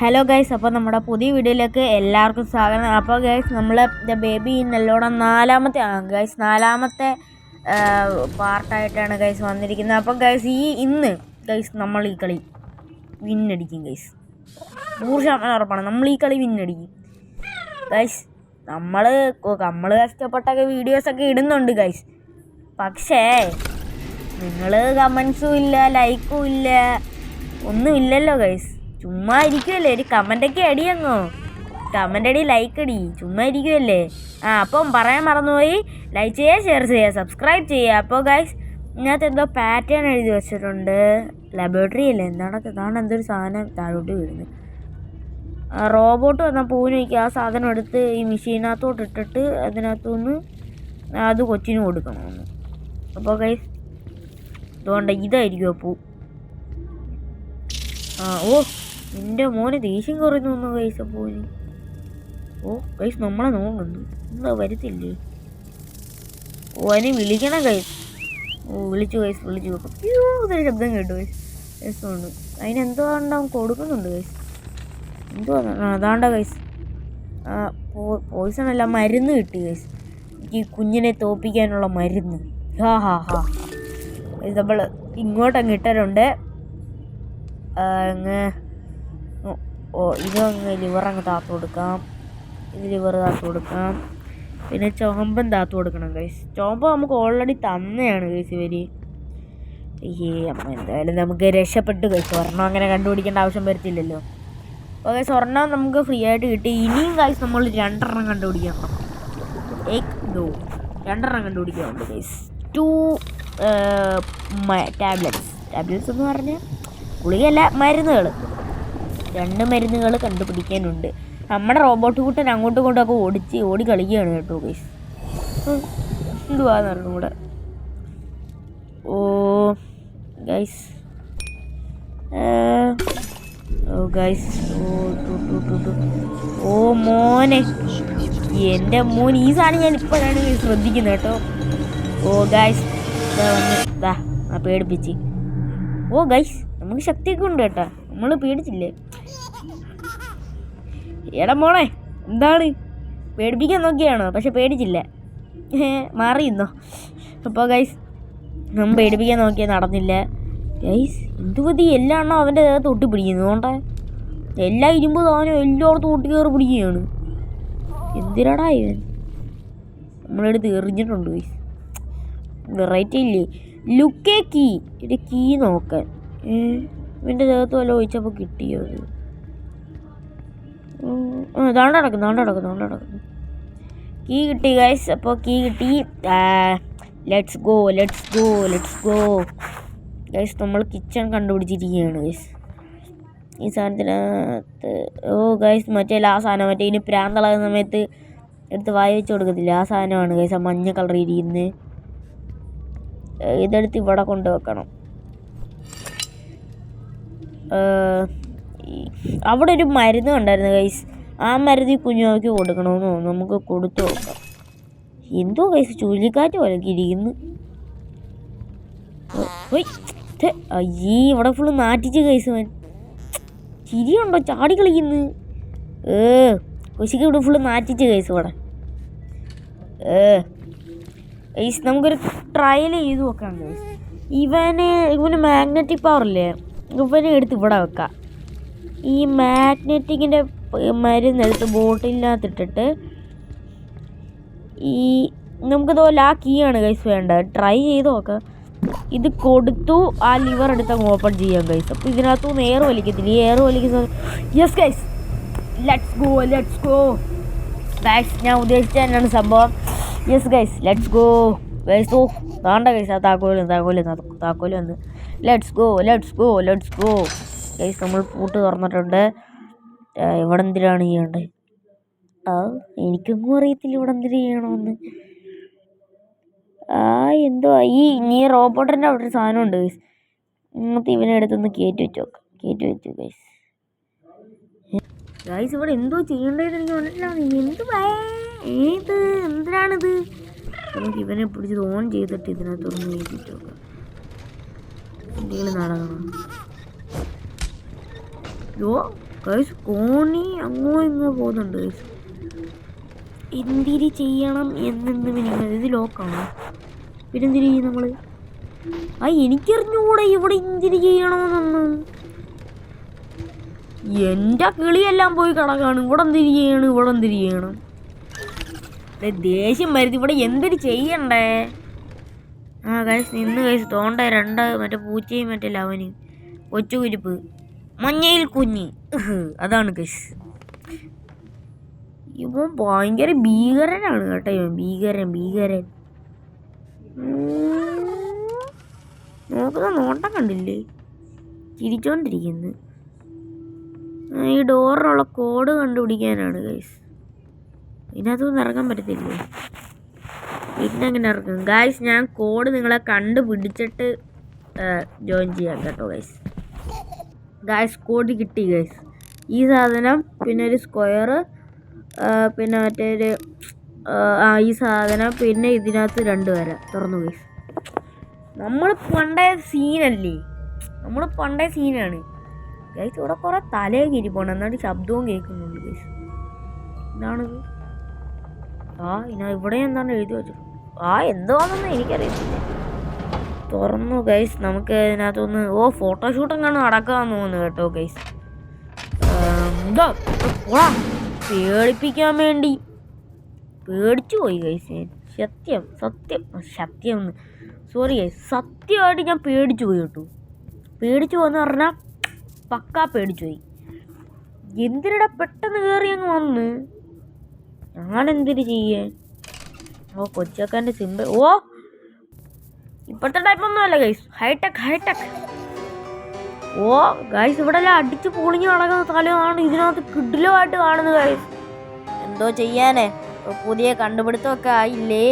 Hello guys, അപ്പോൾ നമ്മുടെ പുതിയ വീഡിയോയിലേക്ക് എല്ലാവർക്കും സ്വാഗതം. അപ്പോൾ ഗൈസ്, നമ്മൾ ദ ബേബി ഇൻ യെല്ലോയുടെ നാലാമത്തെ പാർട്ടായിട്ടാണ് ഗൈസ് വന്നിരിക്കുന്നത്. അപ്പോൾ ഗൈസ് ഇന്ന് ഗൈസ് നമ്മൾ ഈ കളി വിന്നടിക്കും ഗൈസ്. 100% ഉറപ്പാണ് നമ്മൾ ഈ കളി വിന്നടിക്കും ഗൈസ്. നമ്മൾ കഷ്ടപ്പെട്ടൊക്കെ വീഡിയോസൊക്കെ ഇടുന്നുണ്ട് ഗൈസ്. പക്ഷേ നിങ്ങൾ കമൻസും ഇല്ല, ലൈക്കും ഇല്ല, ഒന്നുമില്ലല്ലോ ഗൈസ്. ചുമ്മാ ഇരിക്കുമല്ലേ, ഒരു കമൻ്റൊക്കെ അടിയങ്ങോ, കമൻ്റ് അടി, ലൈക്ക് അടി, ചുമ്മാ ഇരിക്കുമല്ലേ. അപ്പം പറയാൻ മറന്നുപോയി, ലൈക്ക് ചെയ്യുക, ഷെയർ ചെയ്യുക, സബ്സ്ക്രൈബ് ചെയ്യുക. അപ്പോൾ ഗൈസ് ഇതിനകത്ത് എന്തോ പാറ്റേൺ എഴുതി വെച്ചിട്ടുണ്ട്. ലബോറട്ടറി അല്ലേ, ഇതാണ് എന്തൊരു സാധനം താഴോട്ട് വീഴുന്നത്. റോബോട്ട് വന്നാൽ പൂവിനേക്ക് ആ സാധനം എടുത്ത് ഈ മെഷീനകത്തോട്ട് ഇട്ടിട്ട് അതിനകത്തുനിന്ന് അത് കൊച്ചിന് കൊടുക്കണമെന്ന്. അപ്പോൾ ഗൈസ് അതുകൊണ്ട് ഇതായിരിക്കും പൂ. ഓ എൻ്റെ മോനെ ദേഷ്യം കുറഞ്ഞു വന്നു ഗൈസ്. അപ്പോൾ ഓ ഗൈസ് നമ്മളെ നോക്കുന്നു, എന്താ വരത്തില്ലേ? ഓ അതിനെ വിളിക്കണം ഗൈസ്. ഓ വിളിച്ചു നോക്കും. ഇതൊരു ശബ്ദം കേട്ടു ഗൈസ്. രസമുണ്ട്. അതിനെന്തോ അവൻ കൊടുക്കുന്നുണ്ട് ഗൈസ്. എന്തോ അതാണ്ട ഗൈസ്, പോയിസൺ അല്ല, മരുന്ന് കിട്ടി ഗൈസ്. ഈ കുഞ്ഞിനെ തോപ്പിക്കാനുള്ള മരുന്ന്. നമ്മൾ ഇങ്ങോട്ടങ്ങ് ഇട്ടരുണ്ട്. ഇതങ്ങ് ലിവറങ്ങ് താത്തു കൊടുക്കാം. ഇത് ലിവർ താത്തു കൊടുക്കാം. പിന്നെ ചോമ്പൻ താത്തു കൊടുക്കണം ഗൈസ്. ചോമ്പ് നമുക്ക് ഓൾറെഡി തന്നെയാണ് ഗൈസ് ഇവർ. അമ്മ എന്തായാലും നമുക്ക് രക്ഷപ്പെട്ട് ഗൈസ്. ഒരെണ്ണം അങ്ങനെ കണ്ടുപിടിക്കേണ്ട ആവശ്യം വരത്തില്ലല്ലോ. അപ്പോൾ ഗൈസ് ഒരെണ്ണം നമുക്ക് ഫ്രീ ആയിട്ട് കിട്ടി. ഇനിയും ഗൈസ് നമ്മൾ 2 എണ്ണം കണ്ടുപിടിക്കണം. 2 എണ്ണം കണ്ടുപിടിക്കാറുണ്ട് ഗൈസ്. 2 ടാബ്ലറ്റ്സ് എന്ന് പറഞ്ഞാൽ ഗുളികയല്ല, മരുന്നുകൾ. 2 മരുന്നുകൾ കണ്ടുപിടിക്കാനുണ്ട്. നമ്മുടെ റോബോട്ട് കൂട്ടൻ അങ്ങോട്ടും ഇങ്ങോട്ടൊക്കെ ഓടി കളിക്കുകയാണ് കേട്ടോ ഗൈസ്. എന്തുവാന്ന് പറഞ്ഞു കൂടെ. ഓ ഗൈസ് ഓ മോനെ, എൻ്റെ മോൻ ഈ സാധനം ഞാൻ ഇപ്പോഴാണ് ശ്രദ്ധിക്കുന്നത് കേട്ടോ. ഓ ഗൈസ് പേടിപ്പിച്ച്. ഓ ഗൈസ് നമുക്ക് ശക്തിയൊക്കെ ഉണ്ട് കേട്ടോ, നമ്മൾ പേടിച്ചില്ലേ? എടാ മോളെ, എന്താണ് പേടിപ്പിക്കാൻ നോക്കിയാണോ? പക്ഷെ പേടിച്ചില്ല, മാറിയിരുന്നോ? അപ്പോൾ ഗൈസ് നമ്മൾ പേടിപ്പിക്കാൻ നോക്കിയാൽ നടന്നില്ല ഗൈസ്. എന്തുപതി എല്ലാ എണ്ണം അവൻ്റെ ദേഹത്ത് ഒട്ടിപ്പിടിക്കുന്നു. അതുകൊണ്ടേ എല്ലാ ഇരുമ്പ് സാധനവും എല്ലായിടത്തും ഒട്ടി കയറി പിടിക്കുകയാണ്. എന്തിനാടാ ഇവൻ? നമ്മളെടുത്ത് എറിഞ്ഞിട്ടുണ്ട് ഗൈസ്. വെറൈറ്റി ഇല്ലേ? ലുക്കേ കീ, ഒരു കീ നോക്കാൻ. ഇവൻ്റെ ദേഹത്ത് വല്ല ഒഴിച്ചപ്പോൾ കിട്ടിയോ? ദാണ്ട് നടക്കുന്നു. കീ കിട്ടി ഗൈസ്. അപ്പോൾ കീ കിട്ടി. Let's go guys. നമ്മൾ കിച്ചൺ കണ്ടുപിടിച്ചിരിക്കുകയാണ് ഗൈസ്. ഈ സാധനത്തിനകത്ത് ഓ ഗൈസ് മറ്റേ ആ സാധനം, മറ്റേ ഇനി പ്രാന്തളകുന്ന സമയത്ത് എടുത്ത് വായി വെച്ച് കൊടുക്കത്തില്ല, ആ സാധനമാണ് ഗൈസ്. ആ മഞ്ഞ കളർ ഇരിക്കുന്നത്. ഇതെടുത്ത് ഇവിടെ കൊണ്ടുവെക്കണം. അവിടെ ഒരു മരുന്ന് കണ്ടായിരുന്നു ഗൈസ്. ആ മരുന്ന് കുഞ്ഞുമാക്കി കൊടുക്കണമെന്ന് തോന്നുന്നു. നമുക്ക് കൊടുത്തു നോക്കാം. എന്തോ ഗൈസ് ചുഴലിക്കാറ്റ് പോലൊക്കെ ഇരിക്കുന്നു. അയ്യേ ഇവിടെ ഫുള്ള് നാറ്റിച്ച് ഗൈസ്. അവൻ ചിരിയുണ്ടോ? ചാടി കളിക്കുന്നു. കൊച്ചിക്ക് ഇവിടെ ഫുള്ള് നാറ്റിച്ച് ഗൈസ്. ഇവിടെ ഗൈസ് നമുക്കൊരു ട്രയൽ ചെയ്ത് നോക്കാം ഗൈസ്. ഇവന് മാഗ്നറ്റിക് പവറില്ലേ, ഇവനെ എടുത്ത് ഇവിടെ വെക്കാം. ഈ മാഗ്നറ്റിക്കിൻ്റെ മരുന്നെടുത്ത് ബോട്ടിലിനകത്തിട്ടിട്ട് ഈ നമുക്കിതുപോലെ ആ കീ ആണ് ഗൈസ് വേണ്ടത്. ട്രൈ ചെയ്ത് നോക്കാം. ഇത് കൊടുത്തു ആ ലിവർ എടുത്ത് അങ്ങ് ഓപ്പൺ ചെയ്യാം ഗൈസ്. അപ്പോൾ ഇതിനകത്തുനിന്ന് എയർ വലിക്കത്തില്ല. ഈ എയർ വലിക്കുന്ന yes guys, let's go guys. ഞാൻ ഉദ്ദേശിച്ച തന്നെയാണ് സംഭവം. Yes guys, let's go guys. ഓ താണ്ട ഗൈസ്, ആ താക്കോല് വന്ന്. Let's go guys. നമ്മൾ പൂട്ട് തുറന്നിട്ടുണ്ട്. ഇവിടെ എന്തിനാണ് ചെയ്യേണ്ടത്? എനിക്കൊന്നും അറിയത്തില്ല ഇവിടെ എന്തിനു ചെയ്യണമെന്ന്. എന്തോ ഈ റോബോട്ടിൻ്റെ അവിടെ ഒരു സാധനമുണ്ട് ഗൈസ്. ഇന്നത്തെ ഇവനെ അടുത്തൊന്ന് കയറ്റി വെച്ചു ഗൈസ്. ഇവിടെ എന്തോ ചെയ്യേണ്ടതെന്ന് എനിക്ക് മനസ്സിലാവുന്നില്ല. എന്തിനാണിത്? നമുക്ക് ഇവനെ പിടിച്ചത് ഓൺ ചെയ്തിട്ട് ഇതിനകത്തൊന്ന് കയറ്റിട്ട് നോക്കാം. എന്തെങ്കിലും നടക്കണം. ഗൈസ് കോണി അങ്ങോ ഇങ്ങോ പോകുന്നുണ്ട് ഗൈസ്. എന്തിരി ചെയ്യണം എന്നെന്ന് പിന്നെ ഇത് ലോക്കാണോ? പിന്നെന്തിരി ചെയ്യും നമ്മൾ? എനിക്കറിഞ്ഞൂടെ ഇവിടെ എന്തിരി ചെയ്യണമെന്നൊന്നും. എൻ്റെ കിളിയെല്ലാം പോയി കിടക്കാണ്. ഇവിടെ എന്തിരി ചെയ്യണം? ദേഷ്യം വരുന്നത്. ഇവിടെ എന്തിരി ചെയ്യണ്ടേ? ഗൈസ് നിന്ന് ഗൈസ് തോണ്ട മറ്റേ പൂച്ചയും മറ്റേ ലവന് കൊച്ചു കുരിപ്പ് മഞ്ഞയിൽ കുഞ്ഞ് അതാണ് ഗൈസ്. ഇവൻ ഭയങ്കര ഭീകരനാണ് കേട്ടോ. ഭീകരൻ നോക്കുന്ന നോട്ടം കണ്ടില്ലേ? ചിരിച്ചോണ്ടിരിക്കുന്നു. ഈ ഡോറിനുള്ള കോഡ് കണ്ടുപിടിക്കാനാണ് ഗൈസ്. ഇതിനകത്തൊന്നും ഇറങ്ങാൻ പറ്റത്തില്ലേ? പിന്നെ എങ്ങനെ ഇറക്കും ഗൈസ്? ഞാൻ കോഡ് നിങ്ങളെ കണ്ടുപിടിച്ചിട്ട് ജോയിൻ ചെയ്യാം കേട്ടോ ഗൈസ്. കോഡ് കിട്ടി ഗൈസ്. ഈ സാധനം പിന്നെ ഒരു സ്ക്വയർ പിന്നെ മറ്റൊരു ഈ സാധനം പിന്നെ ഇതിനകത്ത് 2 വര തുറന്നു ഗൈസ്. നമ്മൾ പണ്ടേ സീനാണ് ഗൈസ്. ഇവിടെ കുറെ തലയൊക്കെ ഇരിപ്പുണ്ട്, എന്നാലും ശബ്ദവും കേൾക്കുന്നുണ്ട് ഗൈസ്. എന്താണിത്? ഇവിടെ എന്താണ് എഴുതി വെച്ചത്? എന്തുവാണെന്ന് എനിക്കറിയത്തില്ല. തുറന്നു ഗൈസ്. നമുക്ക് ഇതിനകത്തൊന്ന് ഫോട്ടോഷൂട്ടും കാണാൻ നടക്കാമെന്ന് തോന്നുന്നു കേട്ടോ ഗൈസ്. പേടിപ്പിക്കാൻ വേണ്ടി പേടിച്ചു പോയി ഗൈസ്. സത്യം സോറി ഗൈസ്, സത്യമായിട്ട് ഞാൻ പേടിച്ചു പോയി കേട്ടോ. പേടിച്ചു പോയെന്ന് പറഞ്ഞാൽ പക്കാ പേടിച്ചു പോയി. എന്തിനിടെ പെട്ടെന്ന് കയറി അങ്ങ് വന്ന് ഞാനെന്തിന് ചെയ്യാൻ? കൊച്ചക്കാൻ്റെ സിമ്പിൾ. ഇപ്പോഴത്തെ ടൈപ്പൊന്നും അല്ല ഗൈസ്. ഹൈടെക്. ഗൈസ് ഇവിടെ എല്ലാം അടിച്ച് പൊളിഞ്ഞ് നടക്കുന്ന സ്ഥലമാണ് ഇതിനകത്ത് കിടിലമായിട്ട് കാണുന്നത് ഗൈസ്. എന്തോ ചെയ്യാനേ, പുതിയ കണ്ടുപിടുത്തമൊക്കെ ആയില്ലേ.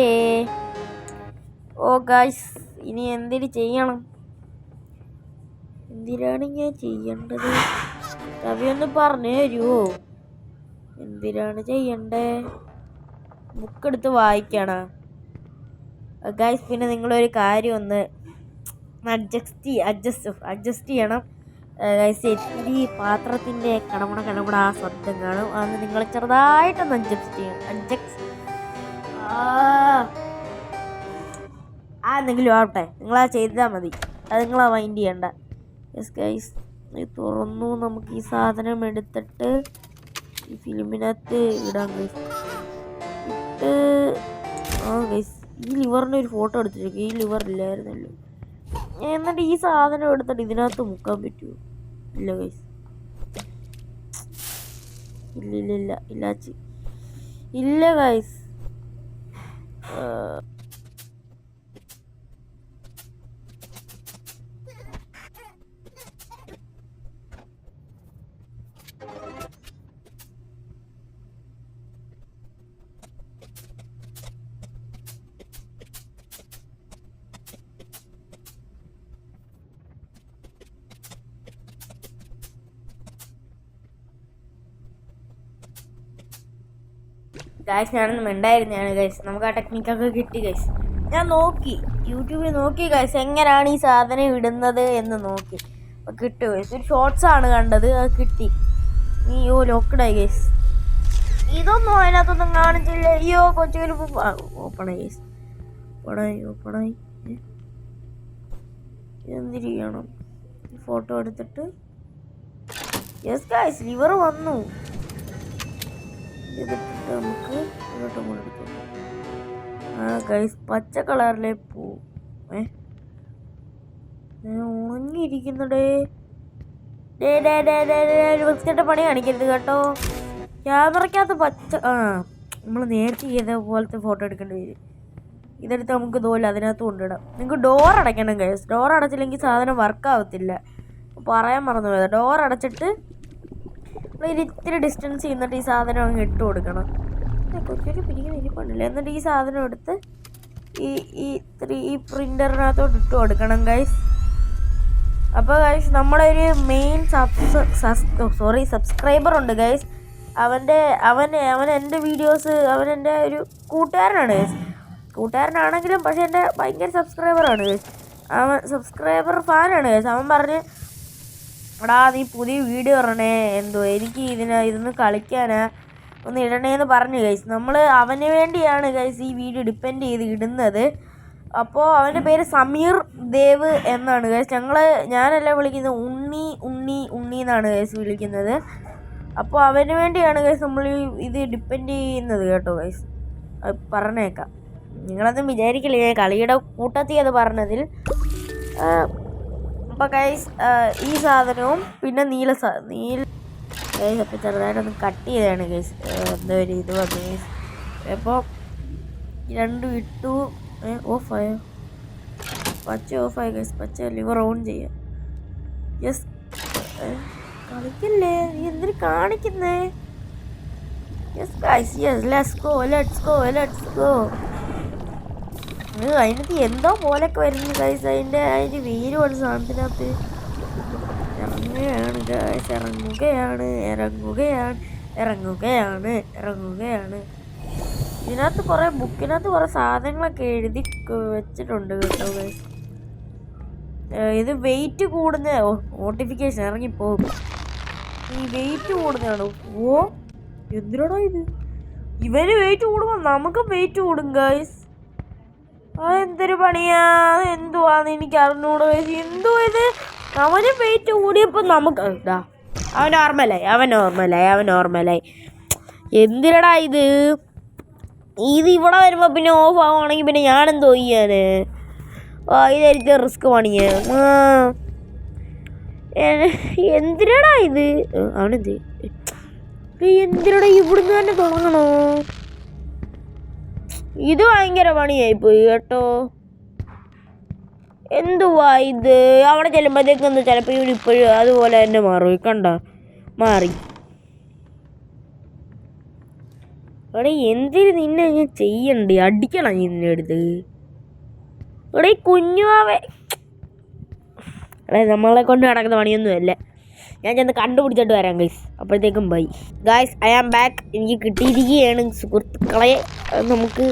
ഗൈസ് ഇനി എന്തിന് ചെയ്യണം? എന്തിനാണ് ഞാൻ ചെയ്യേണ്ടത്? കവിയൊന്ന് പറഞ്ഞു തരുമോ? എന്തിനാണ് ചെയ്യണ്ടേ? ബുക്കെടുത്ത് വായിക്കണ ഗൈസ്. പിന്നെ നിങ്ങളൊരു കാര്യം ഒന്ന് അഡ്ജസ്റ്റ് ചെയ്യണം ഗൈസ്. ഇത്തിരി പാത്രത്തിൻ്റെ കടമുട ആ ശബ്ദം കാണും. അന്ന് നിങ്ങൾ ചെറുതായിട്ടൊന്ന് അഡ്ജസ്റ്റ് ചെയ്യണം. എന്തെങ്കിലും ആവട്ടെ, നിങ്ങളാ ചെയ്താൽ മതി. അത് നിങ്ങളാ മൈൻഡ് ചെയ്യണ്ട. യെസ് ഗൈസ്, തുറന്നു. നമുക്ക് ഈ സാധനം എടുത്തിട്ട് ഈ ഫിലിമിനകത്ത് ഇടാം ഗൈസ്. ഗൈസ് ഈ ലിവറിൻ്റെ ഒരു ഫോട്ടോ എടുത്തിരിക്കും. ഈ ലിവർ ഇല്ലായിരുന്നല്ലോ. എന്നിട്ട് ഈ സാധനം എടുത്തിട്ട് ഇതിനകത്ത് മുക്കാൻ പറ്റുമോ? ഇല്ല ഗൈസ്, ഇല്ല ഗൈസ്. ഗൈസ് ഞാനൊന്നും മിണ്ടായിരുന്നതാണ് ഗൈസ്. നമുക്ക് ആ ടെക്നിക്കൊക്കെ കിട്ടി ഗൈസ്. ഞാൻ നോക്കി, യൂട്യൂബിൽ നോക്കി ഗൈസ്, എങ്ങനെയാണ് ഈ സാധനം ഇടുന്നത് എന്ന് നോക്കി. അപ്പോൾ കിട്ടും ഗൈസ്. ഒരു ഷോർട്സാണ് കണ്ടത്, അത് കിട്ടി. ലോക്കഡായി ഗൈസ്. ഇതൊന്നും അതിനകത്തൊന്നും കാണിച്ചില്ല. കൊച്ചുകയിൽ ഓപ്പണായി ഗൈസ്. ഓപ്പണായി. എന്തിരി ചെയ്യണം? ഫോട്ടോ എടുത്തിട്ട് യെസ് ഗൈസ്, ലിവർ വന്നു. ഇതിട്ടിട്ട് നമുക്ക് ഇങ്ങോട്ടും കൊടുക്കും. ഗൈസ് പച്ച കളറിലെ പൂ ഉണങ്ങിയിരിക്കുന്നടേ. വൃത്തിയുടെ പണി കാണിക്കരുത് കേട്ടോ. ക്യാമറയ്ക്കകത്ത് പച്ച നമ്മൾ നേരത്തെ ചെയ്ത പോലത്തെ ഫോട്ടോ എടുക്കേണ്ടി വരും. ഇതെടുത്ത് നമുക്ക് ഇതുപോലെ അതിനകത്ത് കൊണ്ടിടാം. നിങ്ങൾക്ക് ഡോർ അടയ്ക്കണം ഗൈസ്. ഡോർ അടച്ചില്ലെങ്കിൽ സാധനം വർക്കാവത്തില്ല. പറയാൻ മറന്നു പോയത്. ഡോർ അടച്ചിട്ട് ഇത്തിരി ഡിസ്റ്റൻസ് ചെയ്യുന്നിട്ട് ഈ സാധനം അങ്ങ് ഇട്ട് കൊടുക്കണം. കൊച്ചൊരു പിരിക്കുന്ന ഇരിപ്പുണ്ടല്ലോ. എന്നിട്ട് ഈ സാധനം എടുത്ത് ഈ പ്രിൻ്ററിനകത്തോട്ട് ഇട്ട് കൊടുക്കണം ഗൈസ്. അപ്പോൾ ഗൈസ് നമ്മുടെ ഒരു മെയിൻ സബ്സ്ക്രൈബർ ഉണ്ട് ഗൈസ്. അവൻ എൻ്റെ വീഡിയോസ്, അവൻ എൻ്റെ ഒരു കൂട്ടുകാരനാണ് ഗൈസ്. കൂട്ടുകാരനാണെങ്കിലും പക്ഷെ എൻ്റെ ഭയങ്കര സബ്സ്ക്രൈബറാണ് ഗൈസ്. അവൻ സബ്സ്ക്രൈബർ ഫാനാണ് ഗൈസ്. അവൻ പറഞ്ഞ് എടാ നീ പുതിയ വീഡിയോ ഇടണേ എന്തോ എനിക്ക് ഇതൊന്ന് കളിക്കാനാ ഒന്ന് ഇടണേന്ന് പറഞ്ഞു ഗൈസ്. നമ്മൾ അവന് വേണ്ടിയാണ് ഗൈസ് ഈ വീഡിയോ ഡിപ്പെൻഡ് ചെയ്ത് ഇടുന്നത്. അപ്പോൾ അവൻ്റെ പേര് സമീർ ദേവ് എന്നാണ് ഗൈസ്. ഞാനല്ല വിളിക്കുന്നത്, ഉണ്ണി ഉണ്ണി ഉണ്ണി എന്നാണ് ഗൈസ് വിളിക്കുന്നത്. അപ്പോൾ അവന് വേണ്ടിയാണ് ഗൈസ് നമ്മൾ ഇത് ഡിപ്പെൻഡ് ചെയ്യുന്നത് കേട്ടോ ഗൈസ്. പറഞ്ഞേക്കാം, നിങ്ങളൊന്നും വിചാരിക്കില്ല ഞാൻ കളിയുടെ കൂട്ടത്തിൽ അത് പറഞ്ഞതിൽ. അപ്പോൾ ഗൈസ് ഈ സാധനവും പിന്നെ നീല ഗൈസ് അപ്പോൾ ചെറുതായിട്ടൊന്ന് കട്ട് ചെയ്തതാണ് ഗൈസ്. എന്താ ഒരു ഇത് വന്നു ഗൈസ്. അപ്പോൾ രണ്ടും ഇട്ടു. ഓഫായോ? പച്ച ഓഫായി ഗൈസ്. പച്ച ലിവർ ഓൺ ചെയ്യാം. യെസ്, കളിക്കല്ലേ നീ എന്തിനു കാണിക്കുന്നേ? Yes guys, yes, let's go. അതിനകത്ത് എന്തോ പോലൊക്കെ വരുന്നു ഗൈസ്. അതിൻ്റെ വീര് പോലെ സാധനത്തിനകത്ത് ഇറങ്ങുകയാണ്. ഇതിനകത്ത് കുറേ ബുക്കിനകത്ത് കുറേ സാധനങ്ങളൊക്കെ എഴുതി വെച്ചിട്ടുണ്ട് കേട്ടോ ഗൈസ്. ഇത് വെയിറ്റ് കൂടുന്ന നോട്ടിഫിക്കേഷൻ ഇറങ്ങിപ്പോകും. ഈ വെയിറ്റ് കൂടുന്നതാണ്. ഓ എന്തിനാണോ ഇത്? ഇവന് വെയിറ്റ് കൂടുമ്പോൾ നമുക്ക് വെയിറ്റ് കൂടും ഗൈസ്. അതെന്തൊരു പണിയാ? എന്തുവാന്ന് എനിക്ക് അറിഞ്ഞൂട ഗൈസ്. എന്തോ ഇത് അവന് വെയിറ്റ് കൂടിയപ്പോൾ നമുക്ക് അവൻ നോർമലായി. എന്തിനടാ ഇത്? ഇവിടെ വരുമ്പോൾ പിന്നെ ഓഫ് ആവുകയാണെങ്കിൽ പിന്നെ ഞാനെന്തോ ചെയ്യാന്? ഇതായിരിക്കും റിസ്ക് പണിയാ. എന്തിനടാ ഇത്? അവനെന്ത് എന്തിനടാ ഇവിടുന്ന് തന്നെ തുടങ്ങണോ? ഇത് ഭയങ്കര പണിയായിപ്പോയി കേട്ടോ. എന്തുവാ ഇത്? അവിടെ ചെല്ലുമ്പോഴത്തേക്കൊന്ന് ചിലപ്പോൾ ഇവനിപ്പോഴും അതുപോലെ തന്നെ മാറും. മാറി. അവിടെ എന്തിന് നിന്നെ ഞാൻ ചെയ്യണ്ടേ? അടിക്കണം നിന്നെ എടുത്ത്. ഇവിടെ ഈ കുഞ്ഞുവാവേ നമ്മളെ കൊണ്ട് നടക്കുന്ന പണിയൊന്നുമല്ല. ഞാൻ ചെന്ന് കണ്ടുപിടിച്ചിട്ട് വരാം ഗൈസ്. അപ്പോഴത്തേക്കും bye guys. I am back. എനിക്ക് കിട്ടിയിരിക്കുകയാണ് സുഹൃത്തുക്കളെ, നമുക്ക്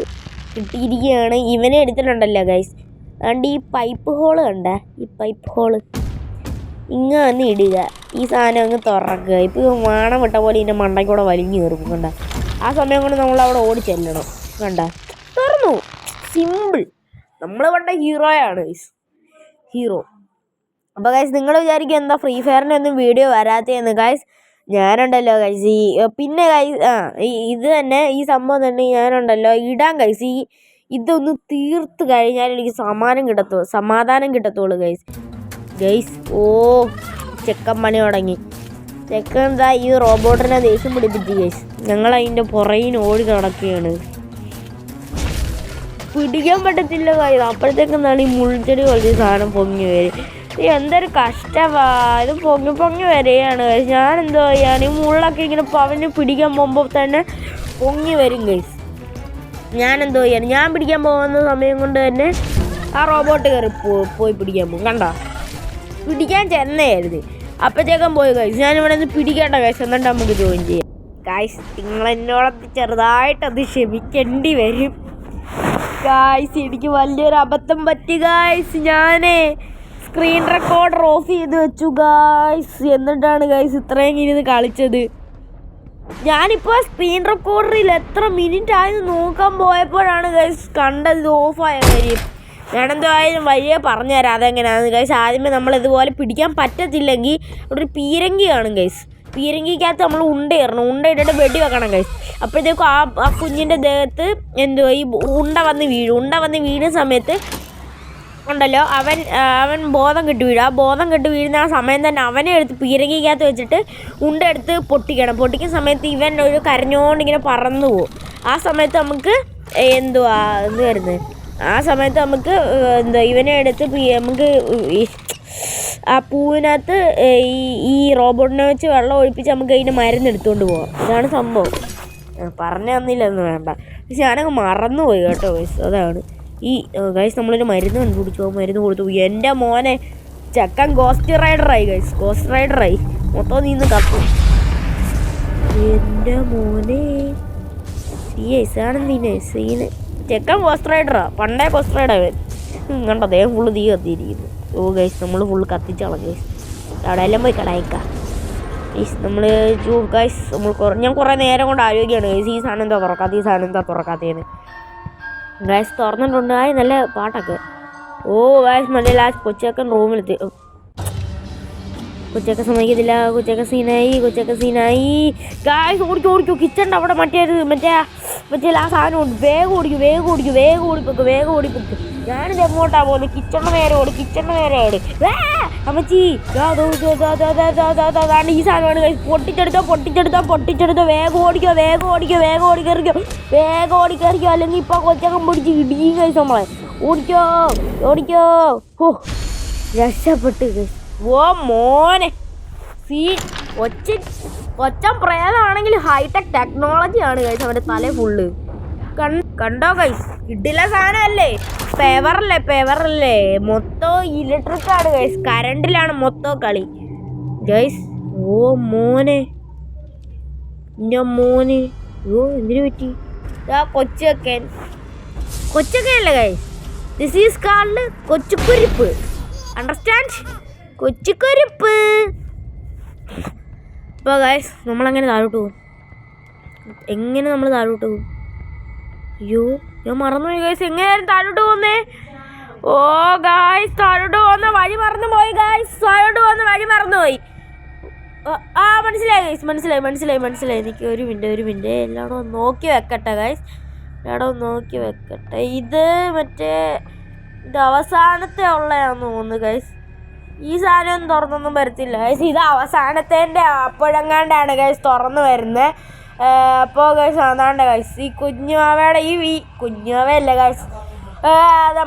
കിട്ടിയിരിക്കുകയാണ്. ഇവനെ എടുത്തിട്ടുണ്ടല്ലോ ഗൈസ്. അതുകൊണ്ട് ഈ പൈപ്പ് ഹോള് ഈ പൈപ്പ് ഹോള് വന്ന് ഇടുക. ഈ സാധനം അങ്ങ് തുറക്കുക. ഇപ്പോൾ വാണം വിട്ട പോലെ ഇതിൻ്റെ മണ്ടയ്ക്കൂടെ വലിഞ്ഞു കയറും കണ്ട. ആ സമയം കൊണ്ട് നമ്മളവിടെ ഓടി ചെല്ലണം. തുറന്നു. സിമ്പിൾ. നമ്മൾ കണ്ട ഹീറോയാണ് ഗൈസ്, ഹീറോ. അപ്പോൾ ഗൈസ് നിങ്ങൾ വിചാരിക്കും എന്താ ഫ്രീ ഫയറിൻ്റെ ഒന്നും വീഡിയോ വരാത്തതെന്ന് ഗൈസ്. ഞാനുണ്ടല്ലോ ഗൈസ് പിന്നെ ഗൈസ് ഇത് തന്നെ ഈ സംഭവം തന്നെ ഞാനുണ്ടല്ലോ ഇടാൻ ഗൈസ്. ഇതൊന്ന് തീർത്ത് കഴിഞ്ഞാൽ എനിക്ക് സമാധാനം കിട്ടത്തുള്ളൂ ഗൈസ്. ഓ ചെക്കൻ പണി തുടങ്ങി. ചെക്കൻ എന്താ ഈ റോബോട്ടിനെ ദേഷ്യം പിടിപ്പിച്ച് ഗൈസ്. ഞങ്ങളതിൻ്റെ പുറകിന് ഓടി നടക്കുകയാണ്. പിടിക്കാൻ പറ്റത്തില്ല ഗൈസ്. അപ്പോഴത്തേക്കെന്താണ് ഈ മുൾച്ചെടി പോലത്തെ സാധനം പൊങ്ങി വരും. എന്തൊരു കഷ്ടമാ ഇത്. പൊങ്ങി വരികയാണ് ഗൈസ്. ഞാനെന്തോ ചെയ്യാൻ? ഈ മുള്ളൊക്കെ ഇങ്ങനെ പവന് പിടിക്കാൻ പോകുമ്പോൾ തന്നെ പൊങ്ങി വരും ഗൈസ്. ഞാനെന്തോ ചെയ്യാൻ? ഞാൻ പിടിക്കാൻ പോകുന്ന സമയം കൊണ്ട് തന്നെ ആ റോബോട്ട് കയറി പോയി പിടിക്കാൻ പോകും. പിടിക്കാൻ ചെന്നയായിരുന്നു. അപ്പോഴത്തേക്കും പോയി ഗൈസ്. ഞാനിവിടെ നിന്ന് പിടിക്കേണ്ട ഗൈസ്. എന്നിട്ട് നമുക്ക് ജോയിൻ ചെയ്യാം ഗൈസ്. നിങ്ങളെന്നോടൊത്ത് ചെറുതായിട്ടത് ക്ഷമിക്കേണ്ടി വരും ഗൈസ്. എനിക്ക് വലിയൊരു അബദ്ധം പറ്റി ഗൈസ്. ഞാനേ സ്ക്രീൻ റെക്കോർഡർ ഓഫ് ചെയ്ത് വെച്ചു ഗൈസ്. എന്നിട്ടാണ് ഗൈസ് ഇത്രയും ഇരുന്ന് കളിച്ചത്. ഞാനിപ്പോൾ സ്ക്രീൻ റെക്കോർഡറിൽ എത്ര മിനിറ്റ് ആയെന്ന് നോക്കാൻ പോയപ്പോഴാണ് ഗൈസ് കണ്ടത് ഇത് ഓഫായ കാര്യം. ഞാനെന്തായാലും വഴിയെ പറഞ്ഞുതരാം അതെങ്ങനെയാണെന്ന് ഗൈസ്. ആദ്യമേ നമ്മളിതുപോലെ പിടിക്കാൻ പറ്റത്തില്ലെങ്കിൽ ഇവിടെ ഒരു പീരങ്കി കാണും ഗൈസ്. പീരങ്കിക്കകത്ത് നമ്മൾ ഉണ്ട ഇട്ടിട്ട് വെടി വെക്കണം ഗൈസ്. അപ്പോഴത്തേക്കും ആ കുഞ്ഞിൻ്റെ ദേഹത്ത് എന്തുവാ ഈ ഉണ്ട വന്ന് വീഴുന്ന സമയത്ത് ഉണ്ടല്ലോ അവൻ ബോധം കെട്ട് വീഴും. ആ ബോധം കെട്ട് വീഴുന്ന ആ സമയം തന്നെ അവനെ എടുത്ത് പീരങ്കിക്കകത്ത് വെച്ചിട്ട് ഉണ്ടെടുത്ത് പൊട്ടിക്കുന്ന സമയത്ത് ഇവൻ ഒരു കരഞ്ഞോണ്ടിങ്ങനെ പറന്നു പോകും. ആ സമയത്ത് നമുക്ക് ആ സമയത്ത് നമുക്ക് ഇവനെ എടുത്ത് നമുക്ക് ആ പൂവിനകത്ത് ഈ റോബോട്ടിനെ വെച്ച് വെള്ളം ഒഴിപ്പിച്ച് നമുക്ക് അതിൻ്റെ മരുന്ന് എടുത്തുകൊണ്ട് പോകാം. ഇതാണ് സംഭവം. പറഞ്ഞു തന്നില്ലെന്ന് വേണ്ട, പക്ഷെ ഞാനങ്ങ് മറന്നുപോയി കേട്ടോ ഗൈസ്. അതാണ് ഈ ഗൈസ് നമ്മളൊരു മരുന്ന് കണ്ടുപിടിച്ചു. മരുന്ന് കൊടുത്തു. എൻ്റെ മോനെ ചെക്കൻ ഗോസ്റ്റ് റൈഡറായി മൊത്തം നീന്ന് കത്തും. എൻ്റെ മോനെ ആണെന്തിനെ സീന്. ചെക്കൻ ഗോസ്റ്റ് റൈഡറാ, പണ്ടേ ഗോസ്റ്റ് റൈഡർ അവൻ. കണ്ടോ ദേഹം ഫുള്ള് തീ കത്തിയിരിക്കുന്നു. ഓ ഗൈസ് നമ്മൾ ഫുള്ള് കത്തിച്ചാളാം ഗൈസ്. അവിടെ എല്ലാം പോയി കടായിക്കാം ഗൈസ്. നമ്മൾ ഗൈസ് ഞാൻ കുറേ നേരം കൊണ്ട് ആലോചിക്കുകയാണ് ഗൈസ്, ഈ സാധനം എന്താ തുറക്കാത്ത, ഈ സാധനം എന്താ തുറക്കാത്തതെന്ന്. ഗൈസ് തുറന്നിട്ടുണ്ട്. നല്ല പാട്ടൊക്കെ. ഓ ഗൈസ് നല്ല ലാസ്റ്റ് കൊച്ചക്കൻ റൂമിലെത്തി. കൊച്ചൊക്കെ സമ്മതിക്കത്തില്ല. കൊച്ചൊക്കെ സീനായി ഗായ്സ്. ഓടിക്കോ കിച്ചണ്ട അവിടെ മറ്റേ ആ സാധനം ഉണ്ട്. വേഗം ഓടിപ്പൊക്ക്. ഞാനിത് എങ്ങോട്ടാ പോകുന്നത്? കിച്ചണിന് നേരെ ഓട്. അമ്മച്ചി ഈ സാധനമാണ് ഗൈസ്. പൊട്ടിച്ചെടുത്തോ. വേഗം ഓടിക്കറിക്കോ അല്ലെങ്കിൽ ഇപ്പൊ കൊച്ചക്കം പിടിച്ച് ഇടിയും ഗൈസ് നമ്മളെ. ഓടിക്കോ. ഓ രക്ഷപ്പെട്ട് ഗൈസ്. ഓ മോനെ കൊച്ചൻ പ്രേതമാണെങ്കിൽ ഹൈടെക് ടെക്നോളജിയാണ് ഗൈസ്. അവൻ്റെ തല ഫുള്ള് കണ്ടോ ഗൈസ്? ഇടില്ല സാധനമല്ലേ, പെവറല്ലേ. മൊത്തം ഇലക്ട്രിക്കാണ് ഗൈസ്, കറണ്ടിലാണ് മൊത്തം കളി ഗൈസ്. ഓ മോനെ ഓ എന്തിനു പറ്റി? കൊച്ചക്കല്ലേ ഗൈസ്. ദിസ് ഈസ് കാൾഡ് കൊച്ചുക്കുരിപ്പ്. അണ്ടർസ്റ്റാൻഡ്? കൊച്ചുക്കുരിപ്പ്. അപ്പോൾ ഗൈസ് നമ്മളെങ്ങനെ താഴോട്ട് പോകും? അയ്യോ ഞാൻ മറന്നുപോയി ഗൈസ്. എങ്ങനെയായിരുന്നു താഴോട്ട് പോകുന്നേ? ഓ ഗൈസ് താഴോട്ട് പോകുന്ന വഴി മറന്നുപോയി ഗൈസ്. മറന്നുപോയി. ആ മനസ്സിലായി ഗൈസ്, മനസ്സിലായി. എനിക്ക് ഒരു മിനിറ്റ് എല്ലായിടവും നോക്കി വെക്കട്ടെ ഗൈസ്. ഇത് മറ്റേ ഇത് അവസാനത്തെ ഉള്ളതാണെന്ന് തോന്നുന്നു ഗൈസ്. ഈ സാധനം തുറന്നൊന്നും വരത്തില്ല ഗൈസ്. ഇത് അവസാനത്തേൻ്റെ അപ്പോഴെങ്ങാണ്ടാണ് ഗൈസ് തുറന്ന് വരുന്നത്. അപ്പോൾ ഗൈസ് അതാണ്ട് ഗൈസ് ഈ കുഞ്ഞുമാവയുടെ ഈ കുഞ്ഞുമാവയല്ല ഗൈസ്,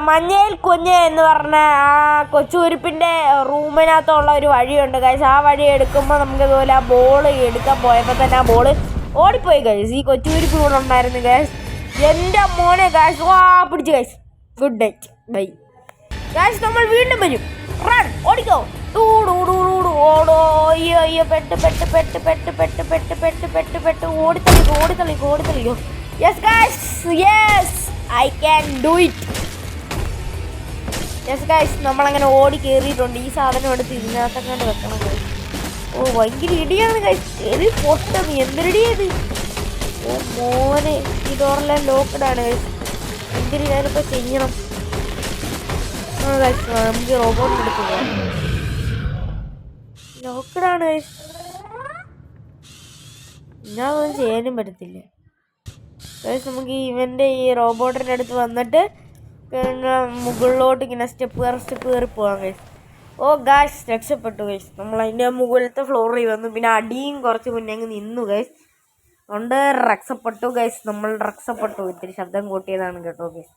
മഞ്ഞയിൽ കുഞ്ഞ് എന്ന് പറഞ്ഞ ആ കൊച്ചുകുരിപ്പിൻ്റെ റൂമിനകത്തുള്ള ഒരു വഴിയുണ്ട് ഗൈസ്. ആ വഴി എടുക്കുമ്പോൾ നമുക്ക് ഇതുപോലെ ആ ബോൾ എടുക്കാൻ പോയപ്പോൾ തന്നെ ആ ബോൾ ഓടിപ്പോയി ഗൈസ്. ഈ കൊച്ചുകുരിപ്പ് കൂടെ ഉണ്ടായിരുന്നു ഗൈസ്. എൻ്റെ മോനെ ഗൈസ്. പിടിച്ചു guys. Good night, bye guys. നമ്മൾ വീണ്ടും വരും. റൺ, ഓടിക്കോ. ഓടോ. അയ്യോ പെട്ട് ഓടിത്തളിക്കോ. Yes guys, yes I can do it. Yes guys നമ്മളങ്ങനെ ഓടി കയറിയിട്ടുണ്ട്. ഈ സാധനം എടുത്ത് ഇതിനകത്തൊക്കെ വെക്കണം ഗൈസ്. ഓ ഭയങ്കര ഇടിയാണ് ഗൈസ്. കയറി പൊട്ടുന്നു. എന്തൊരിടിയത്? ഓ മോനെ ഈ ഡോറെല്ലാം ലോക്കഡാണ് ഗൈസ്. എന്തിന് ഞാനിപ്പോൾ ചെയ്യണം? നമുക്ക് റോബോട്ട് എടുക്കുക. ലോക്കഡാണ് ഗൈസ്. ഞാനതൊന്നും ചെയ്യാനും പറ്റത്തില്ല ഗൈസ്. നമുക്ക് ഇവൻ്റെ ഈ റോബോട്ടിൻ്റെ അടുത്ത് വന്നിട്ട് പിന്നെ മുകളിലോട്ട് ഇങ്ങനെ സ്റ്റെപ്പ് കയറി പോകാം ഗൈസ്. ഓ ഗൈസ് രക്ഷപ്പെട്ടു ഗൈസ്. നമ്മൾ അതിൻ്റെ മുകളിലത്തെ ഫ്ലോറിൽ വന്നു. പിന്നെ അടിയും കുറച്ച് മുന്നേ അങ്ങ് നിന്നു ഗൈസ്. അതുകൊണ്ട് രക്ഷപ്പെട്ടു ഗൈസ്. ഇത്തിരി ശബ്ദം കൂട്ടിയതാണ് കേട്ടോ ഗൈസ്.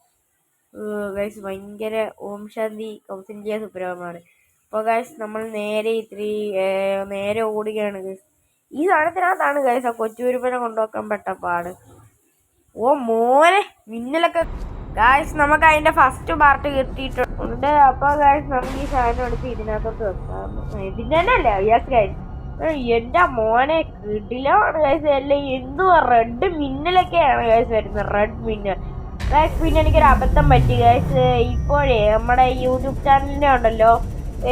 ഗൈസ് ഭയങ്കര ഓം ശാന്തി കൗസല്യ സുബ്രഹ്മണ്യമാണ്. അപ്പോൾ ഗൈസ് നമ്മൾ നേരെ ഓടുകയാണ് ഗൈസ്. ഈ സാധനത്തിനകത്താണ് ഗൈസ് ആ കൊച്ചുകുരിപ്പിനെ കൊണ്ടുവെക്കാൻ പെട്ട പാട്. ഓ മോനെ മിന്നലൊക്കെ ഗൈസ്. നമുക്ക് അതിൻ്റെ ഫസ്റ്റ് പാർട്ട് കിട്ടിയിട്ടുണ്ട്. അപ്പോൾ ഗൈസ് നമുക്ക് ഈ സാധനം എടുത്ത് ഇതിനകത്തോട്ട് വെക്കാം. ഇതിന് തന്നെ അല്ലേ? Yes guys. എൻ്റെ മോനെ കിടിലാണ് ഗൈസ്. എല്ലാം എന്തുവാ റെഡ് മിന്നലൊക്കെയാണ് ഗൈസ് വരുന്നത്. റെഡ് മിന്നൽ ഗൈസ്. പിന്നെ എനിക്കൊരു അബദ്ധം പറ്റി ഗൈസ്. ഇപ്പോഴേ നമ്മുടെ യൂട്യൂബ് ചാനലിനെ ഉണ്ടല്ലോ,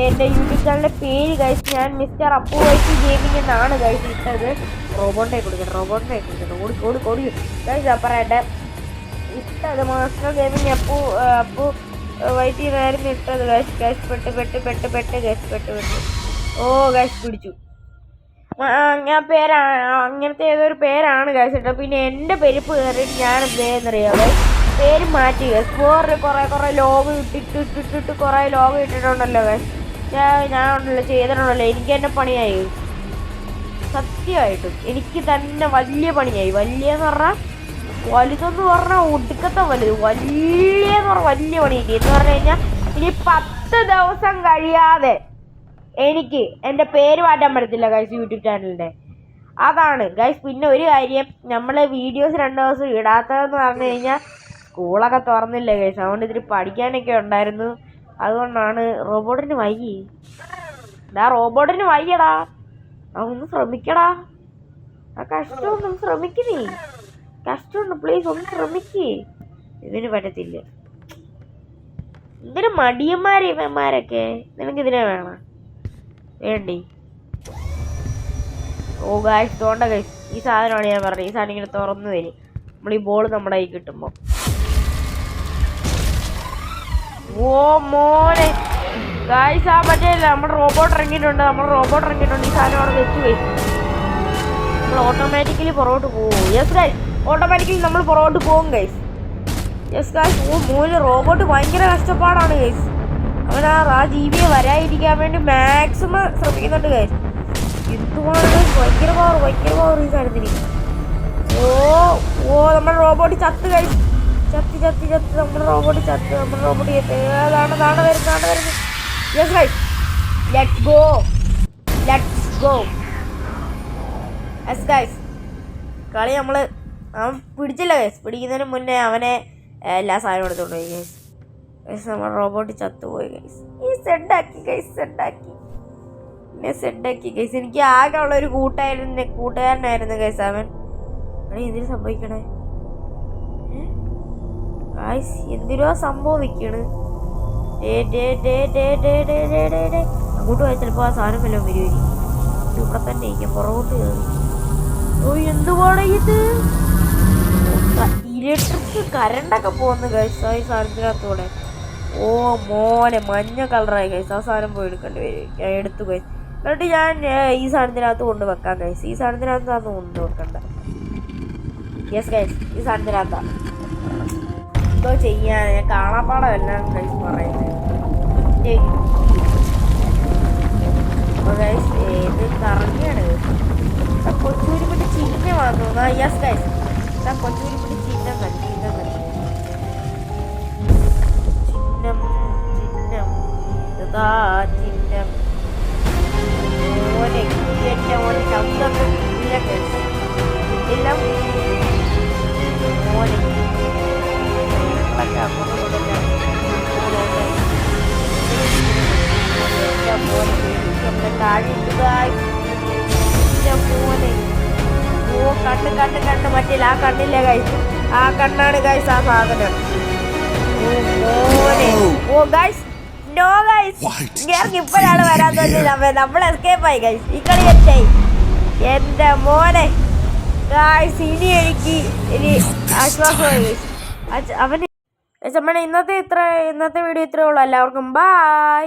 എൻ്റെ യൂട്യൂബ് ചാനലിൻ്റെ പേര് ഗൈസ് ഞാൻ മിസ്റ്റർ അപ്പു വൈറ്റി ഗെയിമിംഗ് എന്നാണ് ഗൈസ് ഇട്ടത്. റോബോട്ടിനെ കൊടുക്കണം. ഓടി ഗൈസ്. പറയട്ടെ, ഇട്ടത് മാസ്റ്റർ ഗെയിമിംഗ് അപ്പു വൈറ്റി നേരം ഇട്ടത് ഗൈസ്. പെട്ട്. ഓ ഗൈസ് പിടിച്ചു. ഞാൻ അങ്ങനത്തെ ഏതൊരു പേരാണ് ഗൈസ് ഇട്ടത്. പിന്നെ എൻ്റെ പെരുപ്പ് കയറിയിട്ട് ഞാൻ എന്തേന്നറിയാമോ പേര് മാറ്റി ഗൈസ്. വേറെ കുറേ ലോഗ് ഇട്ടിട്ട് കുറേ ലോഗ് ഇട്ടിട്ടുണ്ടല്ലോ ഗൈസ്. ഞാൻ ഉണ്ടല്ലോ ചെയ്തിട്ടുണ്ടല്ലോ. എനിക്ക് തന്നെ പണിയായി സത്യമായിട്ടും. എനിക്ക് തന്നെ വലിയ പണിയായി. വലിയെന്ന് പറഞ്ഞാൽ വലുതെന്ന് പറഞ്ഞാൽ ഒടുക്കത്തെ വലുത്. വലിയെന്ന് പറഞ്ഞാൽ വലിയ പണിയായി എന്ന് പറഞ്ഞു കഴിഞ്ഞാൽ ഇനി 10 ദിവസം കഴിയാതെ എനിക്ക് എൻ്റെ പേര് മാറ്റാൻ പറ്റത്തില്ല ഗൈസ് യൂട്യൂബ് ചാനലിൻ്റെ. അതാണ് ഗൈസ്. പിന്നെ ഒരു കാര്യം, നമ്മൾ വീഡിയോസ് 2 ദിവസം ഇടാത്തതെന്ന് പറഞ്ഞു കഴിഞ്ഞാൽ സ്കൂളൊക്കെ തുറന്നില്ല ഗൈസ്. അതുകൊണ്ട് ഇത്തിരി പഠിക്കാനൊക്കെ ഉണ്ടായിരുന്നു. അതുകൊണ്ടാണ്. റോബോട്ടിന് വയ്യടാ. ഒന്ന് ശ്രമിക്കടാ. ആ കഷ്ടമൊന്നും ശ്രമിക്കുന്നേ. കഷ്ടമുണ്ട്. പ്ലീസ് ഒന്ന് ശ്രമിക്കേ. ഇതിന് പറ്റത്തില്ല. എന്തിനു മടിയന്മാരെ ഇവന്മാരൊക്കെ. നിനക്കിതിനെ വേണം. വേണ്ടി. ഓ ഗൈസ് തോണ്ട ഗൈസ്, ഈ സാധനമാണ് ഞാൻ പറഞ്ഞത്. ഈ സാധനം ഇങ്ങനെ തുറന്നു വരും നമ്മൾ ഈ ബോൾ നമ്മുടെ കൈ കിട്ടുമ്പോൾ. ഓ മോനെ ഗൈസ്, ആ മറ്റേ നമ്മുടെ റോബോട്ട് ഇറങ്ങിയിട്ടുണ്ട്. ഈ സാധനം അവിടെ വെച്ച് ഗൈസ് നമ്മൾ ഓട്ടോമാറ്റിക്കലി പുറകോട്ട് പോകും. യെസ് ഗൈസ്, ഓട്ടോമാറ്റിക്കലി നമ്മൾ പുറകോട്ട് പോകും ഗൈസ്. Yes guys. ഓ മോന് റോബോട്ട് ഭയങ്കര കഷ്ടപ്പാടാണ് ഗൈസ്. അവൻ ആ ജീവിയെ വരാതിരിക്കാൻ വേണ്ടി മാക്സിമം ശ്രമിക്കുന്നുണ്ട് ഗൈസ്. എന്തുമാണ് ഭയങ്കര പവർ ഈ സാധനത്തിന്. ഓ നമ്മുടെ റോബോട്ട് ചത്ത് ഗൈസ്. ചത്തി നമ്മുടെ റോബോട്ട് ചത്ത്. അതാണ് വരുന്നത്. Yes guys, let's go. Yes guys, കളി അവൻ പിടിച്ചില്ല ഗൈസ്. പിടിക്കുന്നതിന് മുന്നേ അവനെ എല്ലാ സാധനവും എടുത്തുകൊണ്ട് പോയി ഗൈസ്. നമ്മുടെ റോബോട്ട് ചത്തുപോയി ഗൈസ്. സെഡാക്കി ഗൈസ്. എനിക്ക് ആകെ ഉള്ള ഒരു കൂട്ടുകാരനായിരുന്നു ഗൈസ് അവൻ. എന്തിനു സംഭവിക്കണേ ഗൈസ്? എന്തിനോ സംഭവിക്കണ്. അങ്ങോട്ട് പോയാൽ ചിലപ്പോൾ ആ സാധനം വല്ലതും വരുമായിരിക്കും. ഇവിടെ തന്നെ ഇരിക്കും, പുറകോട്ട് കയറി. ഓ എന്തുവാണ് ഇത്? ഇലക്ട്രിക് കറണ്ടൊക്കെ പോകുന്നു ഗൈസ് ഈ സാധനത്തിനകത്തൂടെ. ഓ മോനെ മഞ്ഞ കളറായി ഗൈസ്. ആ സാധനം പോയി എടുക്കേണ്ടി വരും. ഞാൻ എടുത്തു ഗൈസ്. എന്നിട്ട് ഞാൻ ഈ സാധനത്തിനകത്ത് കൊണ്ട് വെക്കാം ഗൈസ്. ഈ സാധനത്തിനകത്താണ് കൊണ്ട് വെക്കണ്ട. യെസ് ഗൈസ്, ഈ സാധനത്തിനകത്താണ്. എന്തോ ചെയ്യാൻ ഞാൻ കാണാപ്പാടമെല്ലാം ഗൈസ് പറയുന്നത്. ഗൈസ് ഇത് കറങ്ങിയാണ്. കൊച്ചൂരിപ്പറ്റി ചിഹ്നമാണെന്ന് തോന്നുന്നു. യെസ് ഗൈസ്, കൊച്ചൂരിപ്പറ്റി ചിഹ്നം ഇതാ ചിഹ്നം. ഓനെ ശബ്ദം എല്ലാം മോനെ ഓ കണ്ണ് മറ്റില്ല. ആ കണ്ണില്ല ഗൈസ്, ആ കണ്ണാണ് ഗൈസ് ആ സാധനം. ഓ മോനെ. ഓ ഗൈസ് നോ ഗൈസ്, ഇങ്ങനെ ഇപ്പോഴാണ് വരാൻ തോന്നിയത്. നമ്മൾ എസ്കേപ്പ് ആയി ഗൈസ്. ഈ കളി തെറ്റായി എന്റെ മോനെ ഗൈസ്. ഇനി ആശ്വാസമായി അവന്. ഇന്നത്തെ വീഡിയോ ഇത്രേ ഉള്ളൂ. എല്ലാവർക്കും ബൈ.